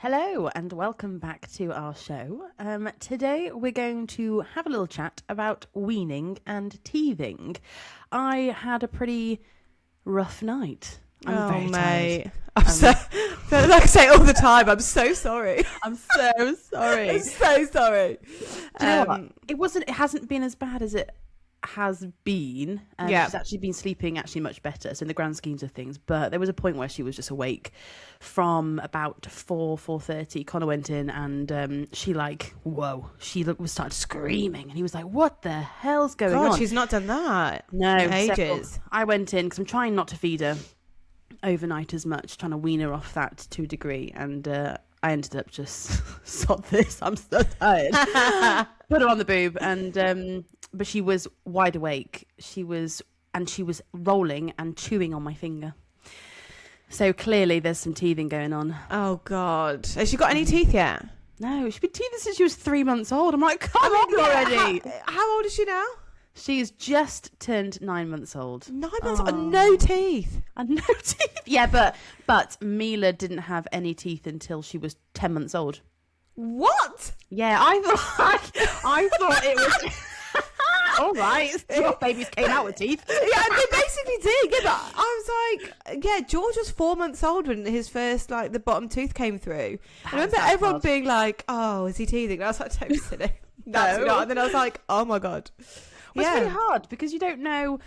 Hello and welcome back to our show. Today we're going to have a little chat about weaning and teething. I had a pretty rough night. I'm very tired. I'm so, like I say all the time, I'm so sorry. I'm so sorry. I'm so sorry. Do you know what? It hasn't been as bad as it has been. Yeah. She's actually been sleeping much better, so in the grand schemes of things. But there was a point where she was just awake from about 4:30. Connor went in and she was started screaming, and he was like, "What the hell's going on?" She's not done that. No, in ages. So I went in because I'm trying not to feed her overnight as much, trying to wean her off that to a degree, and I ended up just sod this. I'm so tired. Put her on the boob, and but she was wide awake. She was rolling and chewing on my finger. So clearly, there's some teething going on. Oh God, has she got any teeth yet? No, she's been teething since she was 3 months old. I'm like, come on already. How old is she now? She's just turned 9 months old. 9 months and no teeth. And no teeth. Yeah, but Mila didn't have any teeth until she was 10 months old. What? Yeah, I thought it was. All right, your babies came out with teeth. Yeah, they basically did. Yeah, but I was like, yeah, George was 4 months old when his first, the bottom tooth came through. I remember everyone being like, "Oh, is he teething?" And I was like, "Don't be silly." That's not. And then I was like, "Oh my God." Well, it's really hard because you don't know.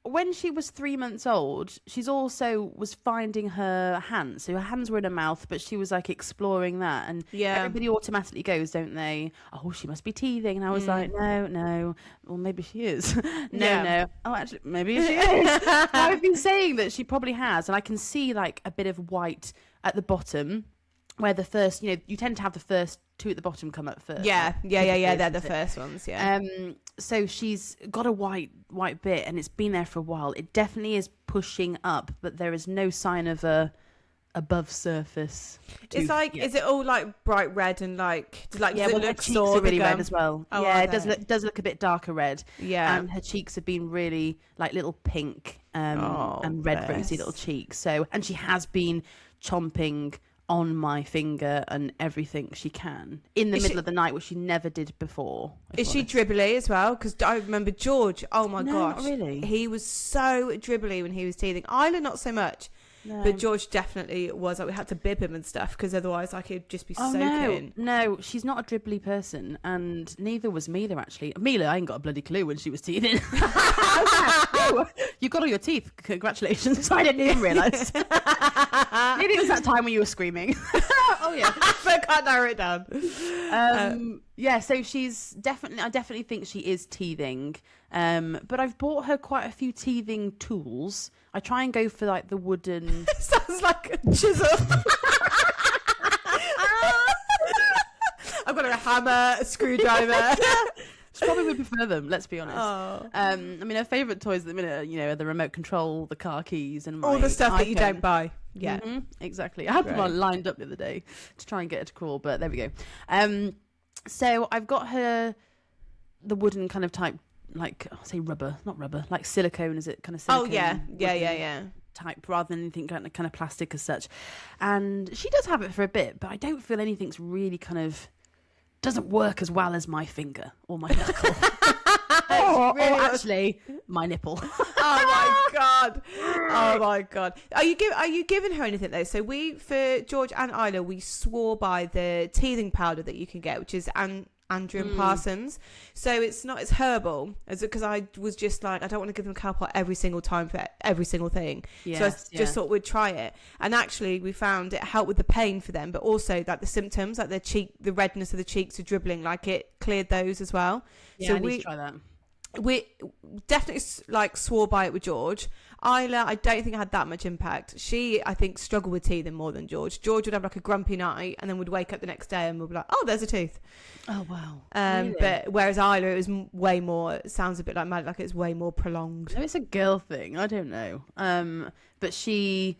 When she was 3 months old, she's also was finding her hands. So her hands were in her mouth, but she was like exploring that. And everybody automatically goes, don't they? Oh, she must be teething. And I was like, no. Well, maybe she is. No. Oh, actually, maybe she is. I've been saying that she probably has. And I can see like a bit of white at the bottom where the first, you tend to have the first two at the bottom come up first. Yeah. They're the first ones. Yeah. So she's got a white bit, and it's been there for a while. It definitely is pushing up, but there is no sign of a above surface. It's like, is it all like bright red and does it look her cheeks are really red as well. Oh, yeah, it does look a bit darker red. Yeah, and her cheeks have been really like little pink and red rosy little cheeks. So, and she has been chomping on my finger and everything she can in the middle of the night, which she never did before. Is she dribbly as well? Because I remember George, oh my gosh, not really. He was so dribbly when he was teething. Isla not so much, but George definitely was. Like, we had to bib him and stuff because otherwise he'd just be soaking. No, she's not a dribbly person, and neither was Mila actually. Mila, I ain't got a bloody clue when she was teething. You got all your teeth. Congratulations. I didn't even realise. Maybe it was that time when you were screaming. Oh yeah, but I can't narrow it down. Yeah, so I definitely think she is teething. But I've bought her quite a few teething tools. I try and go for like the wooden. Sounds like a chisel. I've got a hammer, a screwdriver. She probably would prefer them, let's be honest. Oh. I mean, her favourite toys at the minute, are the remote control, the car keys, and all the stuff iPhone. that you don't buy. Yeah, exactly. I had them lined up the other day to try and get her to crawl, but there we go. So I've got her the wooden kind of type, like say rubber, not rubber, like silicone. Is it kind of silicone? Oh yeah. Type rather than anything kind of plastic as such. And she does have it for a bit, but I don't feel anything's really doesn't work as well as my finger or my knuckle. or actually my nipple. Oh my god. Are you giving her anything though? So for George and Isla, we swore by the teething powder that you can get, which is Andrew and Parsons. So it's herbal, because I was just like, I don't want to give them Calpot every single time for every single thing. Yes, so I just thought we'd try it, and actually we found it helped with the pain for them, but also like the symptoms, like the redness of the cheeks, the dribbling, like it cleared those as well. Yeah, so I need to try that. We definitely swore by it with George. Isla, I don't think had that much impact. She, I think, struggled with teething more than George. George would have like a grumpy night and then would wake up the next day and would be like, oh, there's a tooth. Oh, wow. Really? But whereas Isla, it was way more, it sounds a bit like mad, like it's way more prolonged. No, it's a girl thing. I don't know. But she's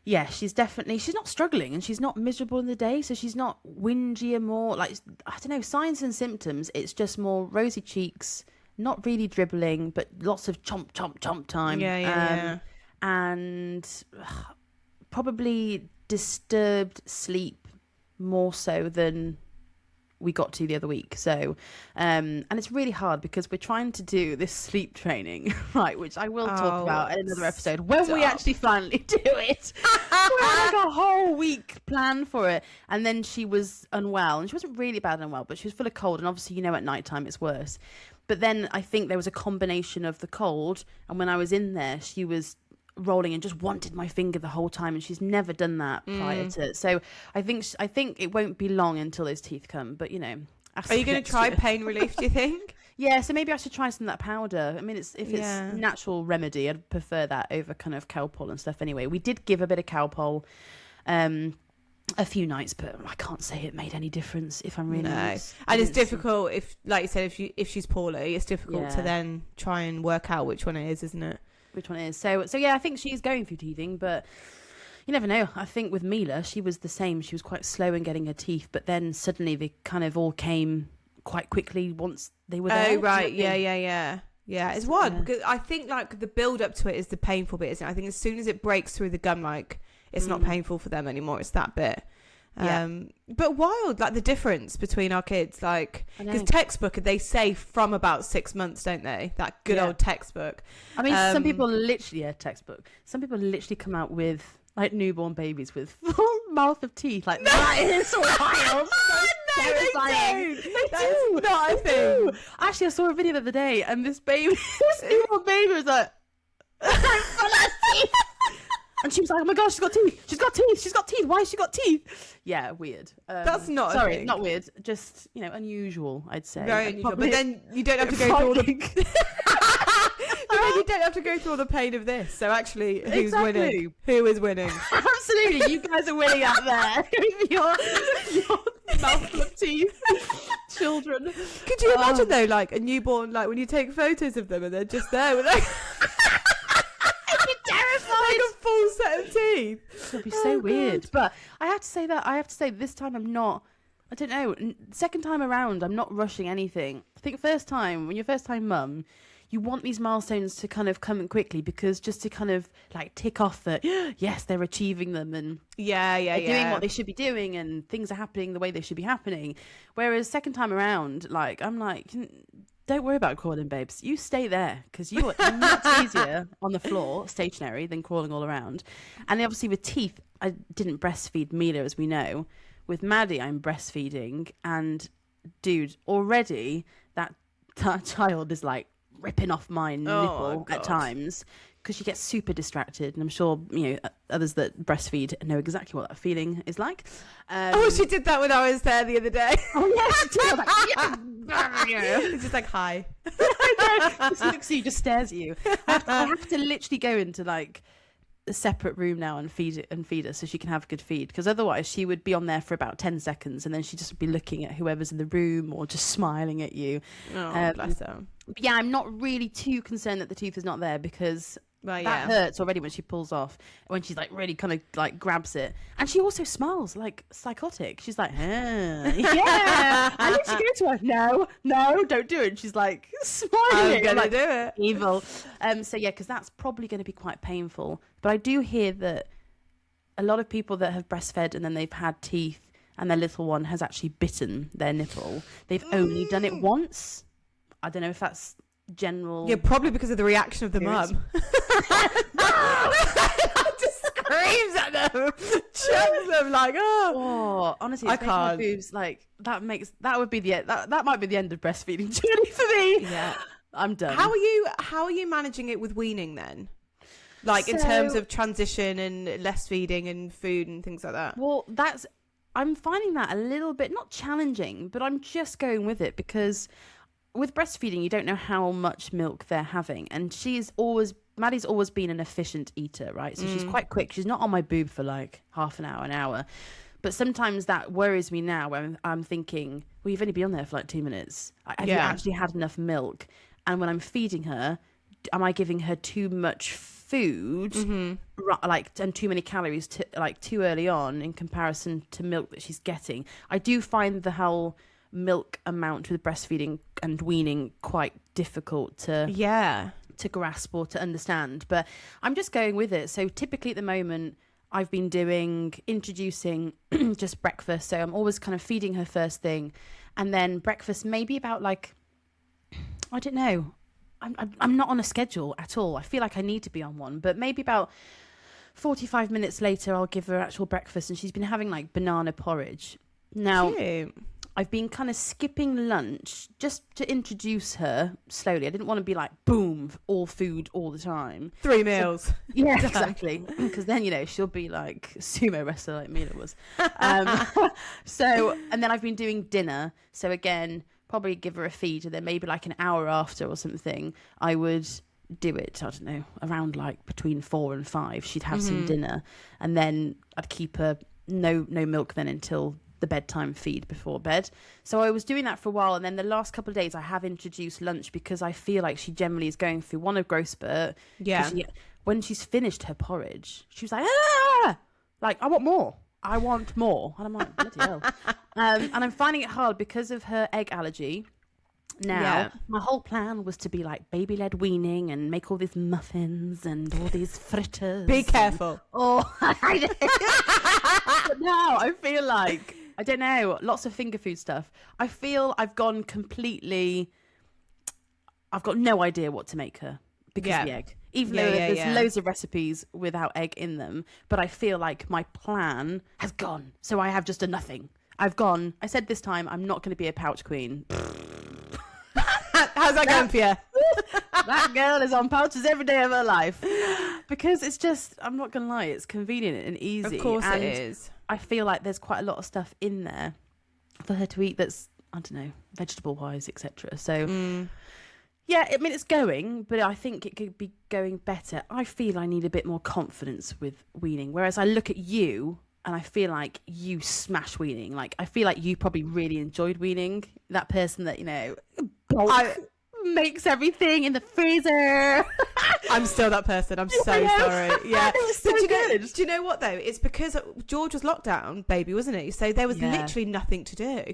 not struggling and she's not miserable in the day. So she's not whingy or more like, I don't know, signs and symptoms. It's just more rosy cheeks, not really dribbling, but lots of chomp, chomp, chomp time. Yeah. And probably disturbed sleep more so than we got to the other week. So and it's really hard because we're trying to do this sleep training, right, which I will talk about in another episode when we actually finally do it. We had like a whole week planned for it, and then she was unwell, and she wasn't really bad unwell, but she was full of cold, and obviously at nighttime it's worse. But then I think there was a combination of the cold, and when I was in there she was rolling and just wanted my finger the whole time, and she's never done that prior to it. So I think it won't be long until those teeth come, but are you going to try pain relief, do you think? Yeah, so maybe I should try some of that powder. I mean, if it's natural remedy, I'd prefer that over kind of Calpol and stuff anyway. We did give a bit of Calpol a few nights, but I can't say it made any difference, if I'm really honest. And it's difficult if, like you said, if she's poorly, it's difficult to then try and work out which one it is, isn't it? Which one it is. So yeah, I think she's going through teething, but you never know. I think with Mila, she was the same. She was quite slow in getting her teeth, but then suddenly they kind of all came quite quickly once they were there. Oh, right. Yeah. It's one because I think like the build up to it is the painful bit, isn't it? I think as soon as it breaks through the gum, like it's not painful for them anymore. It's that bit. But wild, like the difference between our kids, like because textbook they say from about 6 months, don't they? That good old textbook. I mean, some people literally textbook. Some people literally come out with like newborn babies with full mouth of teeth. Like that is wild. Terrifying. That is not a thing. Actually, I saw a video the other day, and this newborn baby was like, and she was like, "Oh my gosh, she's got teeth! She's got teeth! She's got teeth! Why has she got teeth?" Yeah, weird. That's not a thing. Not weird. Just unusual, I'd say. Very unusual. But then you don't have to go through all the. You don't have to go through all the pain of this. So actually, who's winning? Who is winning? Absolutely, you guys are winning out there. your mouthful of teeth, children. Could you imagine though, like a newborn, like when you take photos of them and they're just there with like. Like a full set of teeth. It'd be so weird. But I have to say this time I'm not, I don't know, second time around I'm not rushing anything. I think first time, when you're first time mum, you want these milestones to kind of come in quickly, because just to kind of like tick off that yes, they're achieving them, and they're doing what they should be doing, and things are happening the way they should be happening. Whereas second time around, like I'm like, don't worry about crawling, babes. You stay there, because you are much easier on the floor, stationary, than crawling all around. And obviously with teeth, I didn't breastfeed Mila, as we know. With Maddie, I'm breastfeeding, and dude, already that child is like ripping off my nipple at times, because she gets super distracted, and I'm sure others that breastfeed know exactly what that feeling is like. She did that when I was there the other day. Oh yes, she did. It's just like hi. I know. Just looks at you, just stares at you. I have to literally go into like a separate room now and feed her so she can have a good feed, because otherwise she would be on there for about 10 seconds and then she'd just be looking at whoever's in the room or just smiling at you. Bless her. Yeah, I'm not really too concerned that the tooth is not there, because that hurts already when she pulls off, when she's like really kind of like grabs it, and she also smiles like psychotic. She's like, yeah. I literally go to her, no, don't do it. And she's like smiling. I'm gonna do it. Evil. So yeah, because that's probably going to be quite painful. But I do hear that a lot of people that have breastfed and then they've had teeth and their little one has actually bitten their nipple, they've only done it once. I don't know if that's general. Yeah, probably because of the reaction of the mum. Just screams at them, chucks them like, honestly, I can't. Boobs, like that would be the end. That might be the end of breastfeeding journey for me. Yeah, I'm done. How are you managing it with weaning then? Like in terms of transition and less feeding and food and things like that. Well, I'm finding that a little bit not challenging, but I'm just going with it, because with breastfeeding, you don't know how much milk they're having. And Maddie's always been an efficient eater, right? So she's quite quick. She's not on my boob for like half an hour. But sometimes that worries me now, when I'm thinking, well, you've only been on there for like 2 minutes. Have you actually had enough milk? And when I'm feeding her, am I giving her too much food, and too many calories too early on in comparison to milk that she's getting? I do find the whole milk amount with breastfeeding and weaning quite difficult to grasp or to understand, but I'm just going with it. So typically at the moment I've been introducing just breakfast. So I'm always kind of feeding her first thing, and then breakfast maybe about like, I don't know. I'm not on a schedule at all. I feel like I need to be on one, but maybe about 45 minutes later, I'll give her actual breakfast, and she's been having like banana porridge. Now, Cute. I've been kind of skipping lunch just to introduce her slowly. I didn't want to be like, boom, all food all the time. 3 meals. Yeah, exactly. Because then, she'll be like sumo wrestler like Mila was. And then I've been doing dinner. So again, probably give her a feed, and then maybe like an hour after or something, I would do it, I don't know, around like between 4 and 5. She'd have some dinner, and then I'd keep her no milk then until the bedtime feed before bed. So I was doing that for a while, and then the last couple of days I have introduced lunch because I feel like she generally is going through a growth spurt. Yeah. When she's finished her porridge, she was like, ah! Like, I want more. And I'm like, bloody hell. And I'm finding it hard because of her egg allergy. Now, my whole plan was to be like baby-led weaning and make all these muffins and all these fritters. Be careful. I know. But now I feel like, I don't know, lots of finger food stuff. I feel I've got no idea what to make her because of the egg. Even though there's loads of recipes without egg in them. But I feel like my plan has gone. So I have just a nothing. I said this time, I'm not going to be a pouch queen. How's that going for you? That girl is on pouches every day of her life. Because it's just, I'm not going to lie, it's convenient and easy. Of course and it is. I feel like there's quite a lot of stuff in there for her to eat that's, I don't know, vegetable-wise, etc. So, yeah, I mean, it's going, but I think it could be going better. I feel I need a bit more confidence with weaning, whereas I look at you and I feel like you smash weaning. Like, I feel like you probably really enjoyed weaning. That person that, makes everything in the freezer. I'm still that person. I'm so sorry. Yeah. It was so good. Do you know what, though? It's because George was lockdown, baby, wasn't he? So there was literally nothing to do.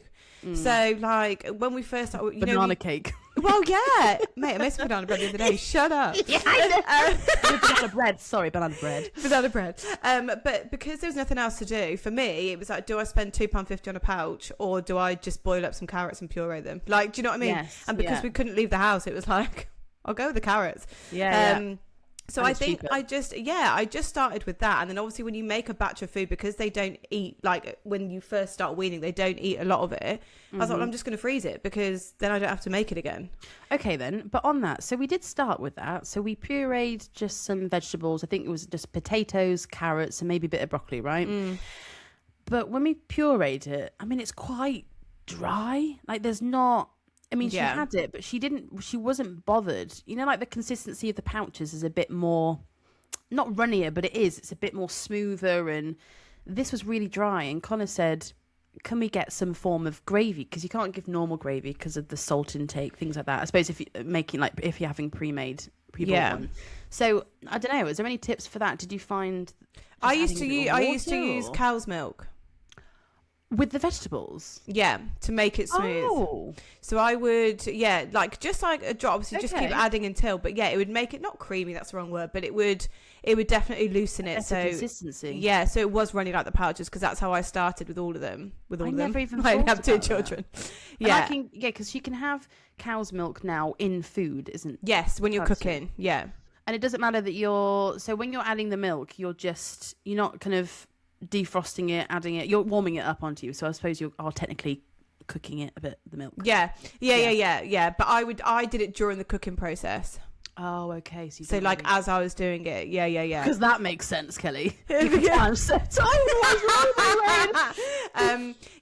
So, like, when we first started... Banana cake. Well, yeah. Mate, I made some banana bread the other day. Shut up. Yeah, I know. Banana bread. Sorry, banana bread. Banana bread. But because there was nothing else to do, for me, it was like, do I spend £2.50 on a pouch, or do I just boil up some carrots and puree them? Like, do you know what I mean? Yes, and because we couldn't leave the house, it was like, I'll go with the carrots. Yeah. So I think cheaper. I just started with that. And then obviously when you make a batch of food, because they don't eat, like when you first start weaning, they don't eat a lot of it. I was like, well, I'm just going to freeze it because then I don't have to make it again. Okay then. But on that, so we did start with that. So we pureed just some vegetables. I think it was just potatoes, carrots, and maybe a bit of broccoli, right? But when we pureed it, I mean, it's quite dry. Like there's not... I mean, she had it, but she wasn't bothered. Like the consistency of the pouches is a bit more, not runnier, but it's a bit more smoother. And this was really dry. And Connor said, can we get some form of gravy? Because you can't give normal gravy because of the salt intake, things like that. I suppose if you're having pre-boiled one. So I don't know. Is there any tips for that? Did you find? I used to use cow's milk. With the vegetables? Yeah, to make it smooth. Oh. So I would, just like a drop, obviously just keep adding until, but it would make it not creamy, that's the wrong word, but it would definitely loosen it. So consistency. Yeah, so it was running like the pouches because that's how I started with all of them. Never even I have 2 children. Yeah. Because you can have cow's milk now in food, isn't? Yes, when you're cooking. Yeah. And it doesn't matter that so when you're adding the milk, you're not kind of defrosting it, adding it, you're warming it up onto you, so I suppose you are technically cooking it a bit, the milk. Yeah but I did it during the cooking process. Oh, okay. So like as I was doing it, because that makes sense, Kelly. I'm so tired.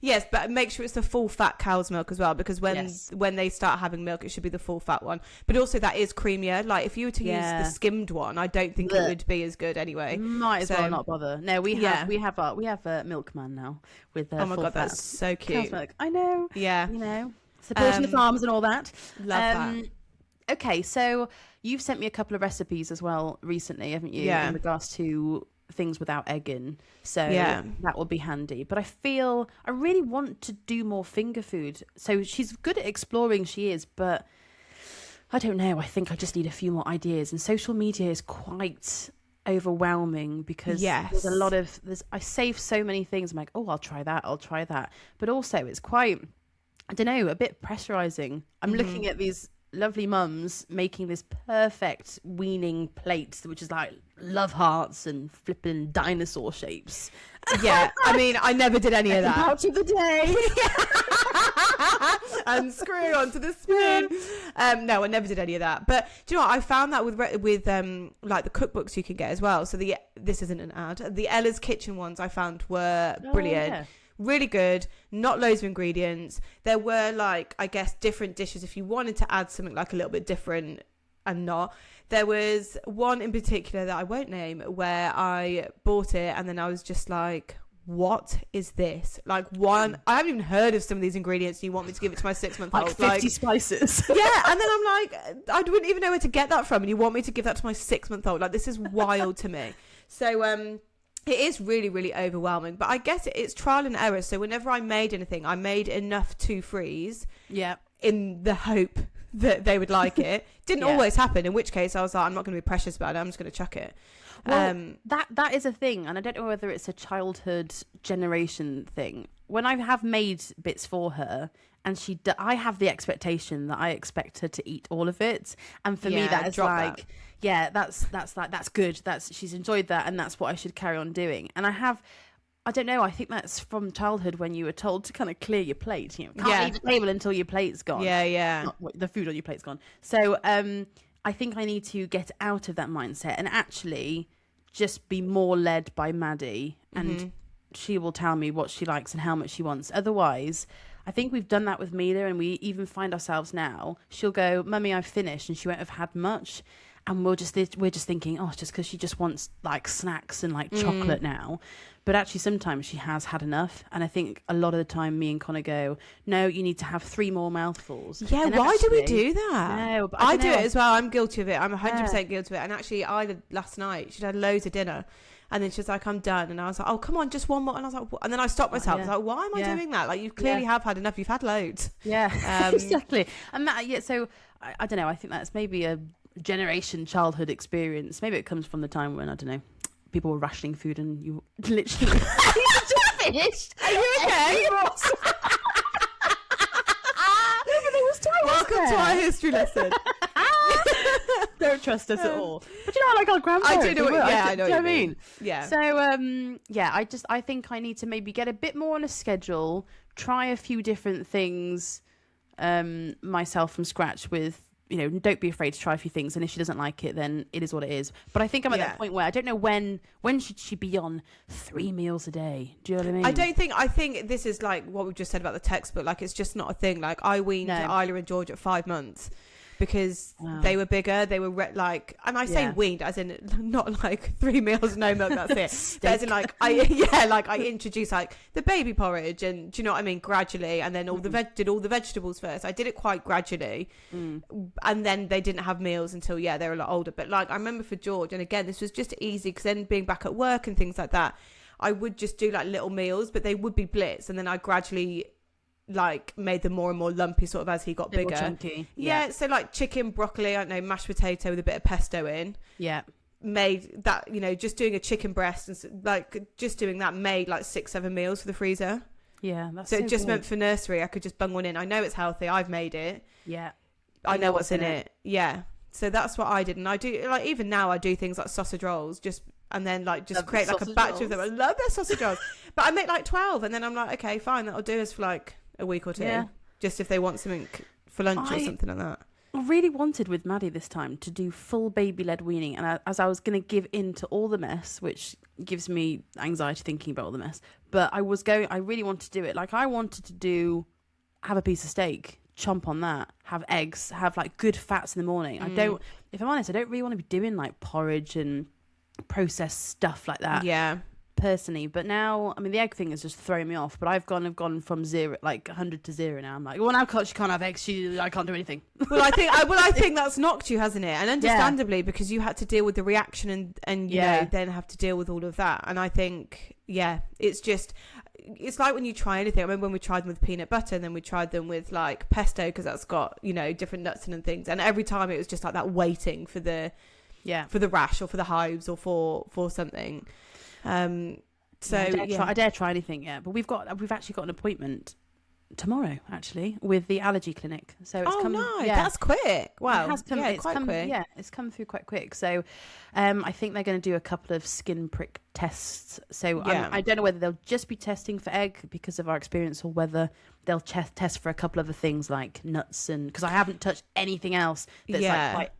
Yes, but make sure it's the full fat cow's milk as well, because when they start having milk, it should be the full fat one. But also that is creamier. Like if you were to use the skimmed one, I don't think it would be as good anyway. Might as well not bother. No, we have a milkman now with oh my god, that's so cute. Milk. I know. Yeah. Supporting the farms and all that. Love that. Okay, so you've sent me a couple of recipes as well recently, haven't you? Yeah. In regards to things without egg in. So that will be handy. But I feel I really want to do more finger food. So she's good at exploring, she is, but I don't know. I think I just need a few more ideas. And social media is quite overwhelming because there's a lot of I save so many things. I'm like, oh, I'll try that, but also it's quite, I don't know, a bit pressurizing. I'm looking at these lovely mums making this perfect weaning plate, which is like love hearts and flipping dinosaur shapes. Yeah, I mean, I never did any of that. Out of the day. And screw onto the spoon. No, I never did any of that. But do you know what? I found that with like the cookbooks you can get as well. So this isn't an ad. The Ella's Kitchen ones I found were brilliant. Yeah. Really good, not loads of ingredients. There were like, I guess, different dishes if you wanted to add something like a little bit different and not. There was one in particular that I won't name where I bought it and then I was just like, what is this? Like, I haven't even heard of some of these ingredients and you want me to give it to my 6-month-old. Like 50 spices. Yeah, and then I'm like, I wouldn't even know where to get that from and you want me to give that to my 6-month-old. Like, this is wild to me. So, it is really, really overwhelming, but I guess it's trial and error. So whenever I made anything, I made enough to freeze. Yeah. In the hope that they would like it. Didn't always happen, in which case I was like, I'm not going to be precious about it. I'm just going to chuck it. Well, that is a thing, and I don't know whether it's a childhood generation thing. When I have made bits for her, and I have the expectation that I expect her to eat all of it, and for me that is like... That. Yeah, that's good. She's enjoyed that, and that's what I should carry on doing. And I don't know. I think that's from childhood when you were told to kind of clear your plate. You know, can't leave the table until your plate's gone. Yeah. The food on your plate's gone. So I think I need to get out of that mindset and actually just be more led by Maddie, and she will tell me what she likes and how much she wants. Otherwise, I think we've done that with Mila, and we even find ourselves now. She'll go, "Mummy, I've finished," and she won't have had much. And we're just thinking, oh, it's just because she just wants like snacks and like chocolate now. But actually, sometimes she has had enough. And I think a lot of the time, me and Connor go, no, you need to have 3 more mouthfuls. Yeah, and why actually, do we do that? No, but I do it as well. I'm guilty of it. I'm 100% guilty of it. And actually, last night, she'd had loads of dinner. And then she's like, I'm done. And I was like, oh, come on, just one more. And I was like, what? And then I stopped myself. I was like, why am I doing that? Like, you clearly have had enough. You've had loads. Yeah, exactly. And that, so I don't know. I think that's maybe a generation childhood experience. Maybe it comes from the time when, I don't know, people were rationing food and you literally you just finished. Are you okay? Welcome to our history lesson. Don't trust us at all. But you know, like our grandparents. I do know. I know what you mean. Yeah. So I think I need to maybe get a bit more on a schedule, try a few different things myself from scratch with, you know, don't be afraid to try a few things, and if she doesn't like it, then it is what it is. But I think I'm at that point where I don't know when should she be on 3 meals a day. Do you know what I mean? I think this is like what we just said about the textbook. Like, it's just not a thing. Like, I weaned Isla and George at 5 months because they were bigger. They were and I say weaned as in not like 3 meals, no milk, that's it. But as in like I introduced like the baby porridge, and do you know what I mean, gradually, and then did all the vegetables first. I did it quite gradually, and then they didn't have meals until they were a lot older. But like, I remember for George, and again, this was just easy because then being back at work and things like that, I would just do like little meals, but they would be blitz, and then I gradually like made them more and more lumpy sort of as he got bigger. Chunky. So like chicken, broccoli, I don't know, mashed potato with a bit of pesto in. Made that, you know, just doing a chicken breast and like just doing that made like 6-7 meals for the freezer. That's so it just meant for nursery I could just bung one in. I know it's healthy, I've made it. I know what's in it. So that's what I did. And I do, like, even now I do things like sausage rolls, and then like just create like a batch of them. I love their sausage rolls. But I make like 12, and then I'm like, okay, fine, that'll do us for like a week or two, just if they want something for lunch or something like that. I really wanted with Maddie this time to do full baby-led weaning, and as I was going to give in to all the mess, which gives me anxiety thinking about all the mess, but I really wanted to do it. Like, I wanted to have a piece of steak, chomp on that, have eggs, have like good fats in the morning. If I'm honest, I don't really want to be doing like porridge and processed stuff like that. Personally, but now, I mean, the egg thing is just throwing me off, but I've gone from 0, like 100 to 0 now. I'm like, well, now she can't have eggs, I can't do anything. I think that's knocked you, hasn't it? And understandably, because you had to deal with the reaction and you know, then have to deal with all of that. And I think it's like when you try anything. I remember when we tried them with peanut butter, and then we tried them with like pesto, because that's got, you know, different nuts in and things, and every time it was just like that waiting for the for the rash or for the hives or for something. So I dare try anything yet, but we've actually got an appointment tomorrow actually with the allergy clinic. So it's that's quick. Wow. It's come through quite quick. So I think they're going to do a couple of skin prick tests. So I don't know whether they'll just be testing for egg because of our experience, or whether they'll test for a couple other things like nuts, and because I haven't touched anything else that's like quite,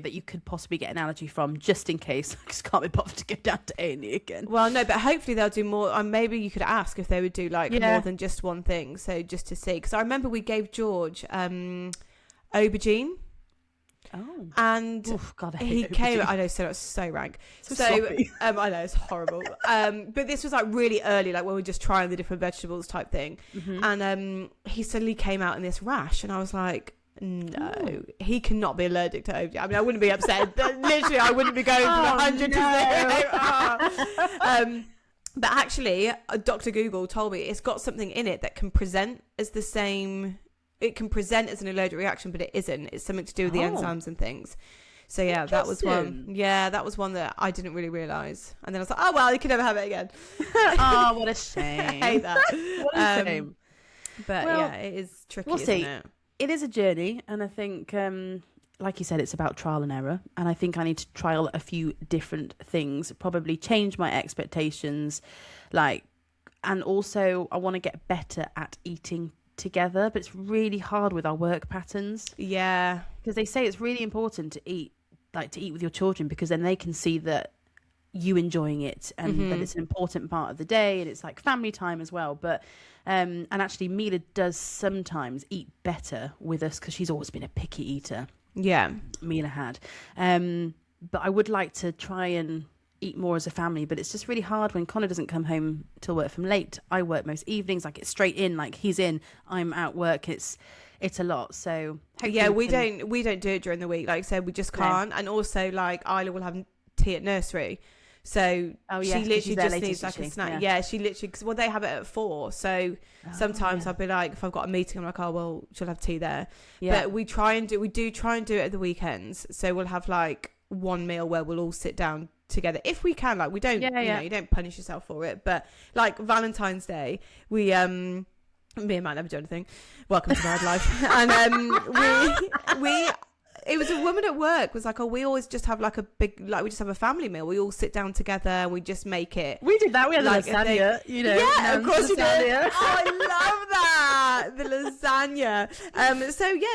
that you could possibly get an allergy from, just in case. I just can't be bothered to go down to A&E again. Well, no, but hopefully they'll do more. Maybe you could ask if they would do more than just one thing. So just to see, because I remember we gave George aubergine. Oh, and God, he came. I know, so that's so rank. So I know it's horrible. But this was like really early, like when we were just trying the different vegetables type thing, and he suddenly came out in this rash, and I was like, no, he cannot be allergic to aubergine. I mean, I wouldn't be upset. Literally, I wouldn't be going from 100 to 0. But actually, Dr. Google told me it's got something in it that can present as the same. It can present as an allergic reaction, but it isn't. It's something to do with the enzymes and things. So yeah, that was one. Yeah, that was one that I didn't really realise. And then I was like, oh well, you can never have it again. Oh, what a shame. I hate that. What a shame. But it is tricky. We'll see. Isn't it? It is a journey, and I think, like you said, it's about trial and error. And I think I need to trial a few different things, probably change my expectations, and also I want to get better at eating together. But it's really hard with our work patterns. Yeah, because they say it's really important to eat with your children, because then they can see that you enjoying it, and that it's an important part of the day, and it's like family time as well. But and actually Mila does sometimes eat better with us, because she's always been a picky eater. Mila had but I would like to try and eat more as a family, but it's just really hard when Connor doesn't come home till work from late. I work most evenings, like it's straight in, like he's in, I'm out work. It's a lot. So we don't do it during the week, like I said, we just can't. And also like Isla will have tea at nursery, so she literally just needs like a snack. She literally, because they have it at 4, so sometimes I'll be like, if I've got a meeting, I'm like, oh well, she'll have tea there. But we do try and do it at the weekends, so we'll have like one meal where we'll all sit down together if we can. Like we don't you know, you don't punish yourself for it, but like Valentine's Day, we me and Matt never do anything. Welcome to married life. And we it was a woman at work was like, oh, we always just have like a big, like we just have a family meal. We all sit down together and we just make it. We did that. We had like lasagna, you know. Yeah, of course you did. Oh, I love that. The lasagna.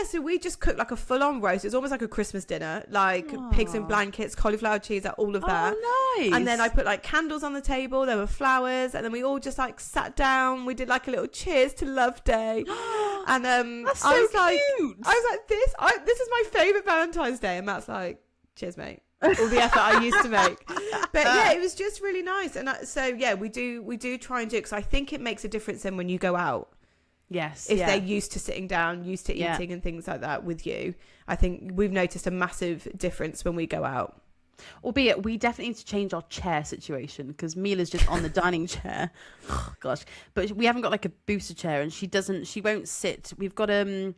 So we just cooked like a full-on roast. It's almost like a Christmas dinner, like pigs in blankets, cauliflower cheese, like all of that. Oh, nice. And then I put like candles on the table. There were flowers, and then we all just like sat down. We did like a little cheers to Love Day. And that's so cute. I was like, this is my favourite Valentine's Day. And Matt's like, cheers, mate. All the effort I used to make. But yeah, it was just really nice. And we do try and do it, because I think it makes a difference then when you go out. Yes. If they're used to sitting down, used to eating and things like that with you. I think we've noticed a massive difference when we go out. Albeit, we definitely need to change our chair situation, because Mila's just on the dining chair. Oh, gosh. But we haven't got like a booster chair, and she won't sit. We've got the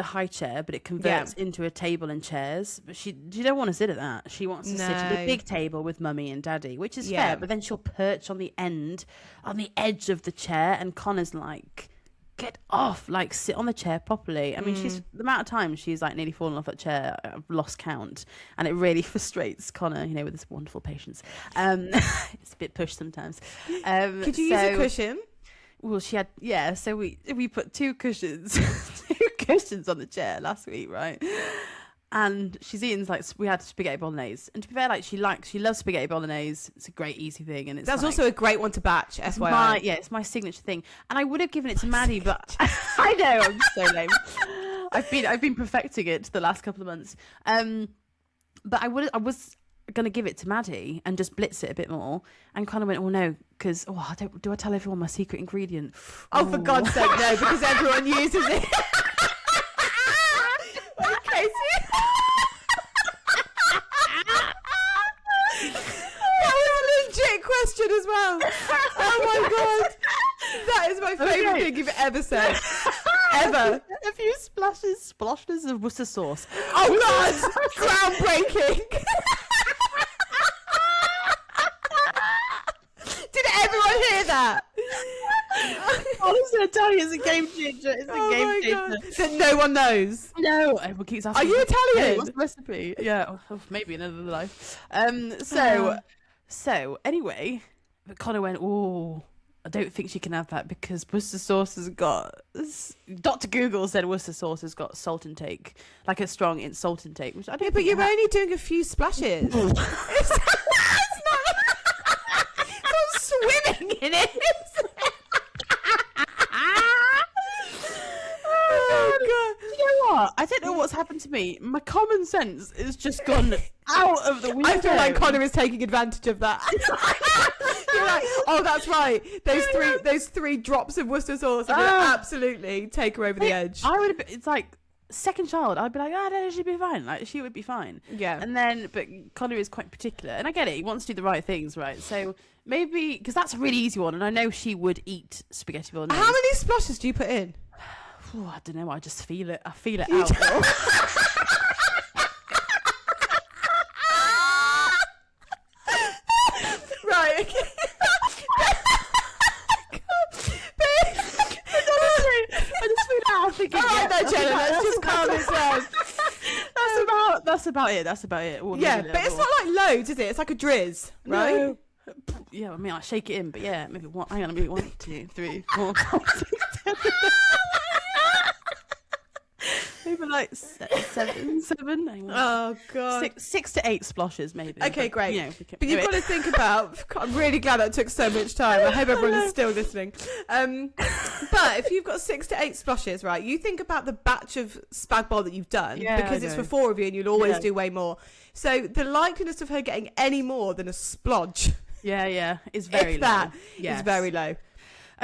high chair, but it converts into a table and chairs. But she don't want to sit at that. She wants to sit at the big table with mummy and daddy, which is fair. But then she'll perch on the edge of the chair, and Connor's like, get off, like sit on the chair properly. I mean, she's the amount of times she's like nearly fallen off that chair, I've lost count, and it really frustrates Connor, with this wonderful patience. It's a bit pushed sometimes. Could you use a cushion? Well, she had, so we put two cushions on the chair last week, right? And she's eaten, like, we had spaghetti bolognese. And to be fair, like, she loves spaghetti bolognese. It's a great, easy thing. And that's also a great one to batch, FYI. It's my signature thing. And I would have given it to Maddie, but I know, I'm so lame. I've been perfecting it the last couple of months. But I was going to give it to Maddie and just blitz it a bit more, and kind of went, oh no, because do I tell everyone my secret ingredient? Oh, for God's sake, no, because everyone uses it. Okay, that was a legit question as well. Oh my God, that is my favourite thing you've ever said. Ever. A few splashes of Worcester sauce. Oh God, groundbreaking. that no one knows. No, everyone keeps asking. Are you Italian? Hey, what's the recipe? Yeah, maybe in another life. So anyway, Connor went, oh, I don't think she can have that because Worcester sauce has got... Dr. Google said Worcester sauce has got salt intake, like a strong salt intake. Which I don't but you're only doing a few splashes. It's not swimming in it. Oh, God. You know what? I don't know what's happened to me. My common sense has just gone out of the window. I feel like Connor is taking advantage of that. You're like, oh, that's right. Those three drops of Worcester sauce are going to absolutely take her over the edge. I would have been, it's like second child. I'd be like, oh, no, she'd be fine. Like she would be fine. Yeah. And then, but Connor is quite particular, and I get it. He wants to do the right things, right? So maybe because that's a really easy one, and I know she would eat spaghetti bolognese. How many splashes do you put in? Oh, I don't know. I just feel it. I feel it out. Right. Okay. I just feel it out. Thinking, no, Jenna, let's just calm it down. That's about it. Yeah, but it's not like loads, is it? It's like a drizz, right? No. Yeah, I mean, I shake it in, but yeah, maybe one. Hang on, maybe 1, 2, 3, 4, 5, 6, 7. Maybe like 7. Hang on. Oh God. 6 to 8 splashes, maybe. Okay, great. You know, but you've got to think about. I'm really glad that took so much time. I hope everyone is still listening. But if you've got 6 to 8 splashes, right? You think about the batch of spag bol that you've done because it's for 4 of you, and you'll always do way more. So the likeliness of her getting any more than a splodge. Yeah, is very low. Is very low.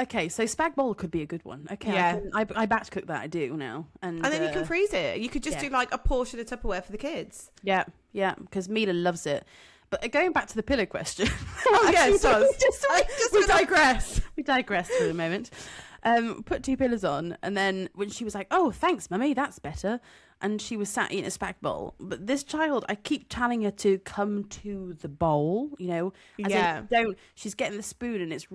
Okay, so spag bol could be a good one. Okay, yeah. I batch cook that. I do now, and then you can freeze it. You could just do like a portion of Tupperware for the kids. Yeah, because Mila loves it. But going back to the pillow question. Oh yes, we digress. We digress for a moment. Put 2 pillows on, and then when she was like, "Oh, thanks, mummy, that's better," and she was sat eating a spag bowl. But this child, I keep telling her to come to the bowl, you know. Don't. She's getting the spoon, and it's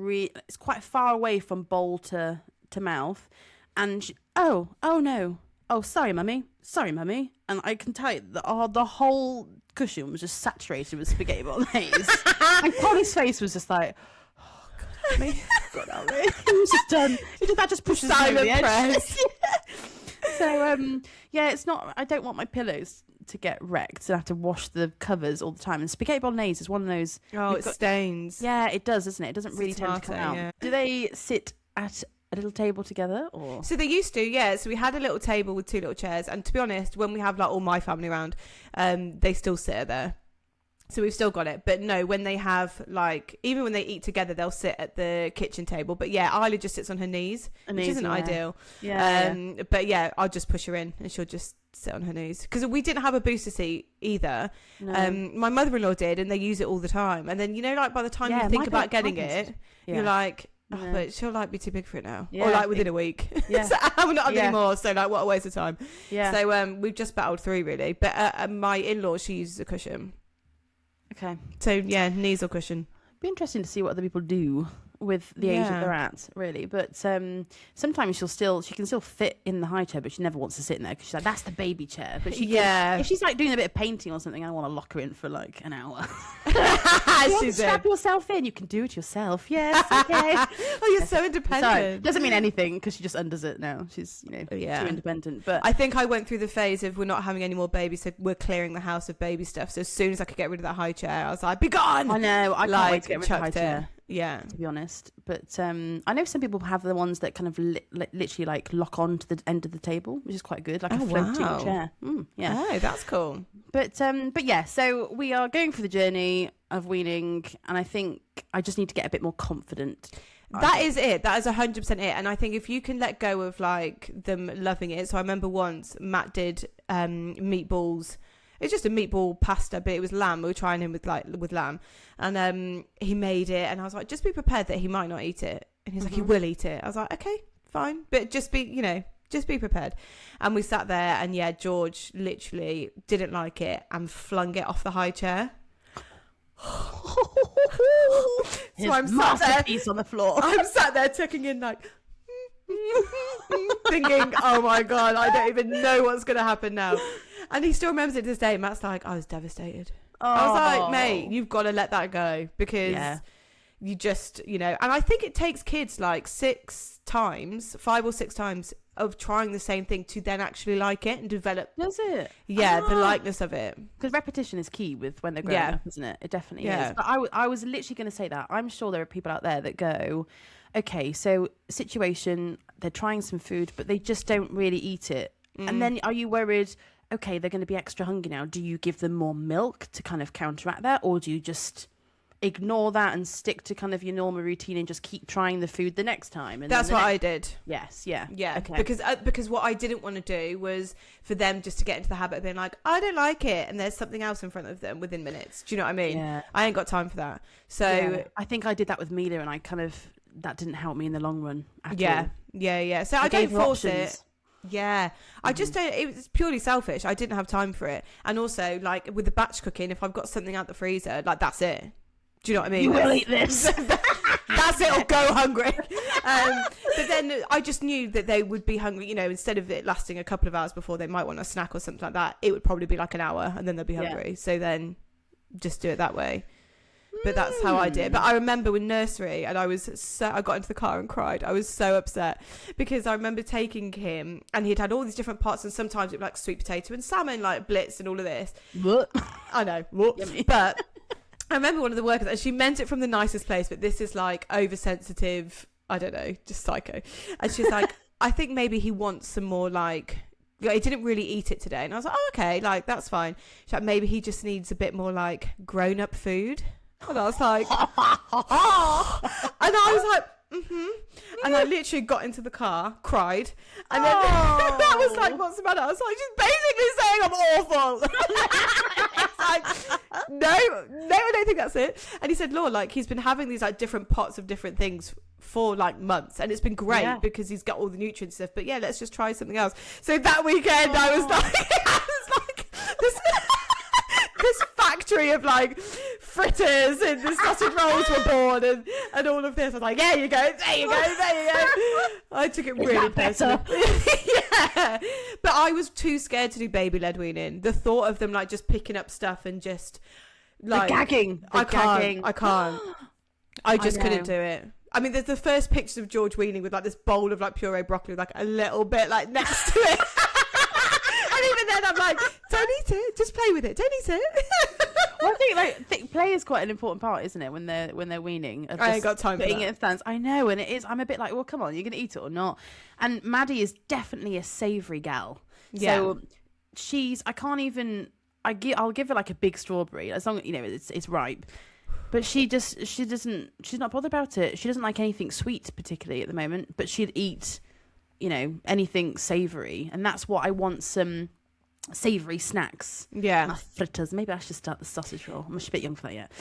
quite far away from bowl to mouth. And oh no, sorry, mummy, and I can tell you that the whole cushion was just saturated with spaghetti bolognese. And Connie's face was just like, oh God, me. God, it was just done. That just pushes me over the edge. So it's not. I don't want my pillows to get wrecked and have to wash the covers all the time. And spaghetti bolognese is one of those. Oh, it stains. Yeah, it does, doesn't it? It doesn't really tend to come out. Yeah. Do they sit at a little table together, or? So they used to, yeah. So we had a little table with 2 little chairs, and to be honest, when we have like all my family around, they still sit there. So we've still got it. But no, when they have like, even when they eat together, they'll sit at the kitchen table. But yeah, Isla just sits on her knees, which isn't ideal. Yeah. But yeah, I'll just push her in and she'll just sit on her knees. Because we didn't have a booster seat either. No. My mother-in-law did, and they use it all the time. And then, you know, like by the time you think about getting it, you're like, oh, but she'll like be too big for it now. Or like within a week. Yeah. So I'm not anymore. So like, what a waste of time. Yeah. So we've just battled through really. But my in-law, she uses a cushion. Okay. So yeah, knees or cushion. Be interesting to see what other people do with the age that they're at, really. But sometimes she can still fit in the high chair, but she never wants to sit in there because she's like, that's the baby chair. But if she's like doing a bit of painting or something, I want to lock her in for like an hour. Strap yourself in. You can do it yourself. Yes. Okay. Oh, you're so independent. Sorry, doesn't mean anything because she just undoes it now. She's too independent. But I think I went through the phase of we're not having any more babies, so we're clearing the house of baby stuff. So as soon as I could get rid of that high chair, I was like, be gone. I know. I can't wait to get rid of the high chair. Yeah, to be honest, but I know some people have the ones that kind of literally like lock on to the end of the table, which is quite good, like a floating chair. Yeah, oh, that's cool. But yeah, so we are going through the journey of weaning, and I think I just need to get a bit more confident. That is it. That is 100% it. And I think if you can let go of like them loving it. So I remember once Matt did meatballs. It's just a meatball pasta, but it was lamb. We were trying him with lamb, and he made it, and I was like, just be prepared that he might not eat it. And he's like, he will eat it. I was like, okay, fine, but just be prepared. And we sat there, and yeah, George literally didn't like it and flung it off the high chair. So I'm sat there on the floor. I'm sat there tucking in like. thinking, oh my God, I don't even know what's going to happen now. And he still remembers it to this day. Matt's like, I was devastated. Oh. I was like, mate, you've got to let that go because you just, and I think it takes kids like 5 or 6 times of trying the same thing to then actually like it and develop. Does it? Yeah, the likeness of it. Because repetition is key with when they're growing up, isn't it? It definitely is. But I was literally going to say that. I'm sure there are people out there that go, okay, so situation, they're trying some food, but they just don't really eat it. And then are you worried, okay, they're going to be extra hungry now. Do you give them more milk to kind of counteract that? Or do you just ignore that and stick to kind of your normal routine and just keep trying the food the next time? And that's what I did. Yes, yeah. Okay. Because what I didn't want to do was for them just to get into the habit of being like, I don't like it, and there's something else in front of them within minutes. Do you know what I mean? Yeah. I ain't got time for that. So I think I did that with Mila, and I kind of, that didn't help me in the long run at all. Yeah. So I don't force it. Yeah, I just don't. It was purely selfish. I didn't have time for it, and also like with the batch cooking, if I've got something out the freezer, like that's it. Do you know what I mean? You will eat this. That's it, or go hungry. But then I just knew that they would be hungry. Instead of it lasting a couple of hours before they might want a snack or something like that, it would probably be like an hour, and then they'll be hungry. So then just do it that way. But that's how I did. But I remember with nursery, and I got into the car and cried. I was so upset because I remember taking him, and he'd had all these different pots, and sometimes it'd be like sweet potato and salmon, like blitz and all of this. I know, but I remember one of the workers, and she meant it from the nicest place, but this is like oversensitive, I don't know, just psycho. And she's like, I think maybe he wants some more like, he didn't really eat it today. And I was like, oh, okay, like that's fine. She's like, maybe he just needs a bit more like grown up food. And I was like, oh. And I was like, and I literally got into the car, cried, and then that was like, what's the matter? I was like, she's basically saying I'm awful. It's like, no, I don't think that's it. And he said, Laura, like he's been having these like different pots of different things for like months, and it's been great because he's got all the nutrients and stuff. But yeah, let's just try something else. So that weekend, I was like, this factory of like fritters and the sausage rolls were born and all of this. I was like, there you go. I took it really personally. Yeah, but I was too scared to do baby led weaning. The thought of them like just picking up stuff and just like gagging. I can't. I just couldn't do it. I mean, there's the first pictures of George weaning with like this bowl of like puree broccoli, like a little bit like next to it. And even then I'm like, don't eat it, just play with it, don't eat it. Well, I think play is quite an important part, isn't it, when they're weaning? I ain't got time for that. Putting it in stands. I know, and it is. I'm a bit like, well, come on, you're gonna eat it or not? And Maddie is definitely a savoury gal. Yeah. So I can't even. I'll give her like a big strawberry as long as it's ripe. But she's not bothered about it. She doesn't like anything sweet particularly at the moment. But she'd eat, anything savoury, and that's what I want. Some savoury snacks. Yeah. Fritters. Maybe I should start the sausage roll. I'm a bit young for that yet.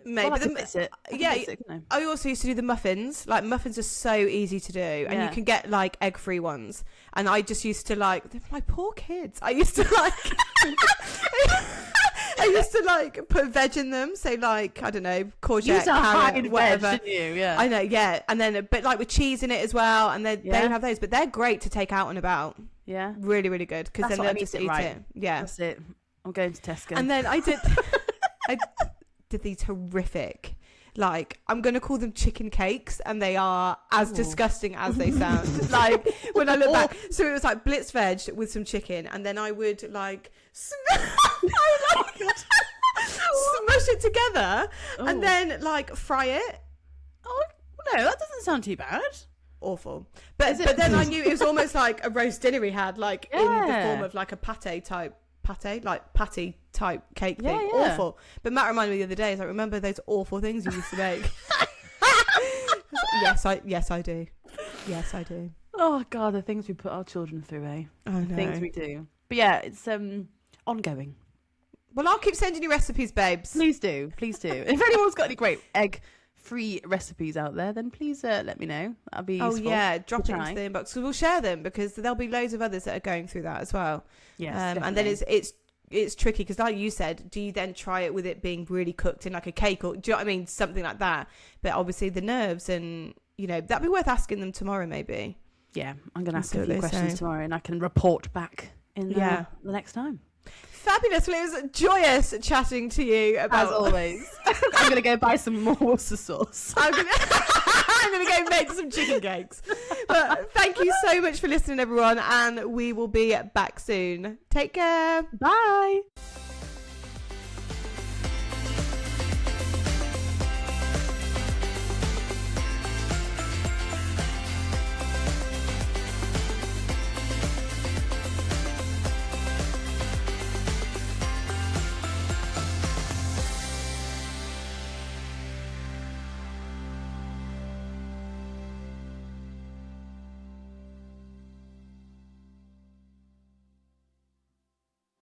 Maybe. Well, I also used to do the muffins. Like muffins are so easy to do, and you can get like egg-free ones. And I just used to like my poor kids. I used to like. I used to like put veg in them, so like I don't know, courgette, carrot, whatever. Veg, didn't you? Yeah, I know, yeah, and then but like with cheese in it as well, and they don't have those, but they're great to take out and about. Yeah, really, really good because then they'll just eat it. Yeah, that's it. I'm going to Tesco, and then I did these horrific. Like, I'm going to call them chicken cakes, and they are as disgusting as they sound. Like, when I look back. So it was like blitz veg with some chicken, and then I would like smush it together and then like fry it. Oh, no, that doesn't sound too bad. Awful. But then I knew it was almost like a roast dinner we had, like in the form of like a patty type cake thing. Awful. But Matt reminded me the other day, I remember those awful things you used to make. Yes, I do. Yes, I do. Oh God, the things we put our children through, eh? I know. The things we do. But yeah, it's ongoing. Well, I'll keep sending you recipes, babes. Please do. If anyone's got any great egg-free recipes out there, then please let me know. That'll be useful. Oh yeah, drop it into the inbox. So we'll share them because there'll be loads of others that are going through that as well. Yes, and then it's tricky because, like you said, do you then try it with it being really cooked in like a cake, or do you know what I mean, something like that? But obviously the nerves and that'd be worth asking them tomorrow maybe. Yeah, I'm going to ask a few questions tomorrow and I can report back in the next time. Fabulous. Well, it was joyous chatting to you about... As always. I'm going to go buy some more Worcester sauce. I'm going to go make some chicken cakes. But thank you so much for listening, everyone, and we will be back soon. Take care. Bye.